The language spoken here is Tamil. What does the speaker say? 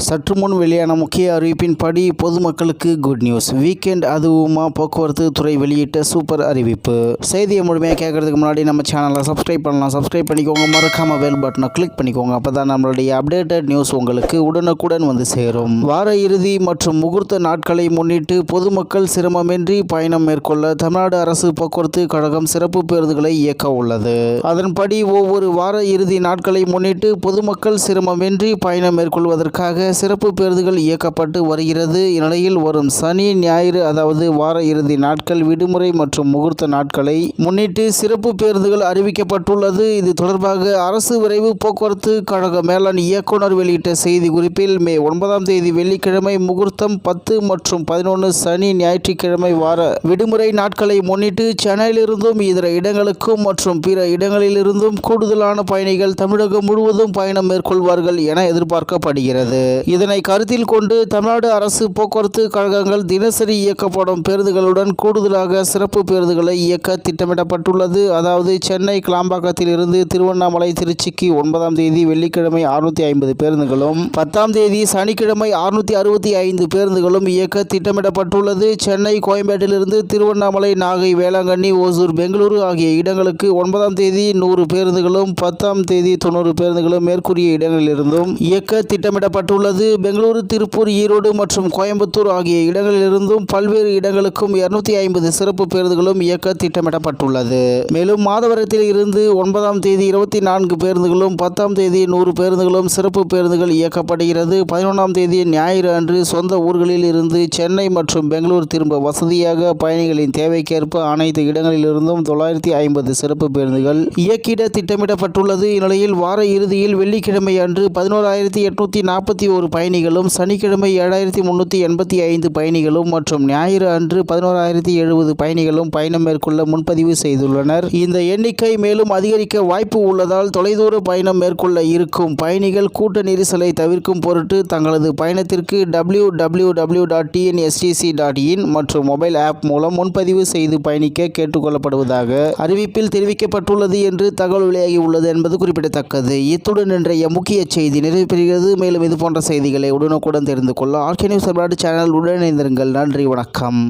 சற்று முன் வெளியான முக்கிய அறிவிப்பின்படி பொதுமக்களுக்கு குட் நியூஸ். வீக்கெண்ட் அதுவுமா போக்குவரத்து துறை வெளியிட்ட சூப்பர் அறிவிப்பு. செய்தியை முழுமையாக கேட்கறதுக்கு முன்னாடி நம்ம சேனலை சப்ஸ்கிரைப் பண்ணலாம். சப்ஸ்கிரைப் பண்ணிக்கோங்க. மறக்காம பெல் பட்டனை கிளிக் பண்ணிக்கோங்க. அப்பதான் நம்மளுடைய அப்டேட்டட் நியூஸ் உங்களுக்கு உடனுக்குடன் வந்து சேரும். வார இறுதி மற்றும் முகூர்த்த நாட்களை முன்னிட்டு பொதுமக்கள் சிரமமின்றி பயணம் மேற்கொள்ள தமிழ்நாடு அரசு போக்குவரத்து கழகம் சிறப்பு பேருந்துகளை இயக்க உள்ளது. அதன்படி ஒவ்வொரு வார இறுதி நாட்களை முன்னிட்டு பொதுமக்கள் சிரமமின்றி பயணம் மேற்கொள்வதற்காக சிறப்பு பேருந்துகள் இயக்கப்பட்டு வருகிறது. இந்நிலையில் வரும் சனி ஞாயிறு அதாவது வார இறுதி நாட்கள் விடுமுறை மற்றும் முகூர்த்த நாட்களை முன்னிட்டு சிறப்பு பேருந்துகள் அறிவிக்கப்பட்டுள்ளது. இது தொடர்பாக அரசு விரைவு போக்குவரத்து கழக மேலாண் இயக்குனர் வெளியிட்ட செய்தி குறிப்பில் மே 9ஆம் தேதி வெள்ளிக்கிழமை முகூர்த்தம் 10 மற்றும் 11 சனி ஞாயிற்றுக்கிழமை வார விடுமுறை நாட்களை முன்னிட்டு சென்னையிலிருந்தும் இதர இடங்களுக்கும் மற்றும் பிற இடங்களிலிருந்தும் கூடுதலான பயணிகள் தமிழகம் முழுவதும் பயணம் மேற்கொள்வார்கள் என எதிர்பார்க்கப்படுகிறது. இதனை கருத்தில் கொண்டு தமிழ்நாடு அரசு போக்குவரத்து கழகங்கள் தினசரி இயக்கப்படும் பேருந்துகளுடன் கூடுதலாக சிறப்பு பேருந்துகளை இயக்க திட்டமிடப்பட்டுள்ளது. அதாவது சென்னை கிளாம்பாக்கத்தில் இருந்து திருவண்ணாமலை திருச்சிக்கு 9ஆம் தேதி வெள்ளிக்கிழமை 650 பேருந்துகளும் 10ஆம் தேதி சனிக்கிழமை 665 பேருந்துகளும் இயக்க திட்டமிடப்பட்டுள்ளது. சென்னை கோயம்பேட்டிலிருந்து திருவண்ணாமலை நாகை வேளாங்கண்ணி ஓசூர் பெங்களூரு ஆகிய இடங்களுக்கு 9ஆம் தேதி 100 பேருந்துகளும் 10ஆம் தேதி 90 பேருந்துகளும் மேற்கூறிய இடங்களிலிருந்தும் இயக்க திட்டமிடப்பட்டுள்ளது. பெங்களூரு திருப்பூர் ஈரோடு மற்றும் கோயம்புத்தூர் ஆகிய இடங்களிலிருந்தும் பல்வேறு இடங்களுக்கும் 250 சிறப்பு பேருந்துகளும் இயக்க திட்டமிடப்பட்டுள்ளது. மேலும் மாதவரத்தில் இருந்து 9ஆம் தேதி 24 பேருந்துகளும் 10ஆம் தேதி 100 பேருந்துகளும் சிறப்பு பேருந்துகள் இயக்கப்படுகிறது. 11ஆம் தேதி ஞாயிறு அன்று சொந்த ஊர்களில் இருந்து சென்னை மற்றும் பெங்களூர் திரும்ப வசதியாக பயணிகளின் தேவைக்கேற்ப அனைத்து இடங்களிலிருந்தும் 950 சிறப்பு பேருந்துகள் இயக்கிட திட்டமிடப்பட்டுள்ளது. இந்நிலையில் வார இறுதியில் வெள்ளிக்கிழமை அன்று 11,841 பயணிகளும் சனிக்கிழமை 7,385 பயணிகளும் மற்றும் ஞாயிறு அன்று 11,070 பயணிகளும் பயணம் மேற்கொள்ள முன்பதிவு செய்துள்ளனர். இந்த எண்ணிக்கை மேலும் அதிகரிக்க வாய்ப்பு உள்ளதால் தொலைதூர பயணம் மேற்கொள்ள இருக்கும் பயணிகள் கூட்ட நெரிசலை தவிர்க்கும் பொருட்டு தங்களது பயணத்திற்கு www.tnstc.in மற்றும் மொபைல் ஆப் மூலம் முன்பதிவு செய்து பயணிக்க கேட்டுக்கொள்ளப்படுவதாக அறிவிப்பில் தெரிவிக்கப்பட்டுள்ளது என்று தகவல் வெளியாகி உள்ளது என்பது குறிப்பிடத்தக்கது. இத்துடன் இன்றைய முக்கிய செய்தி நிறைவு பெறுகிறது. மேலும் இது போன்ற செய்திகளை உடனுக்குடன் தெரிந்து கொள்ள ஆர்கே நியூஸ் தமிழ்நாடு சேனல் உடன் இணைந்திருங்கள். நன்றி, வணக்கம்.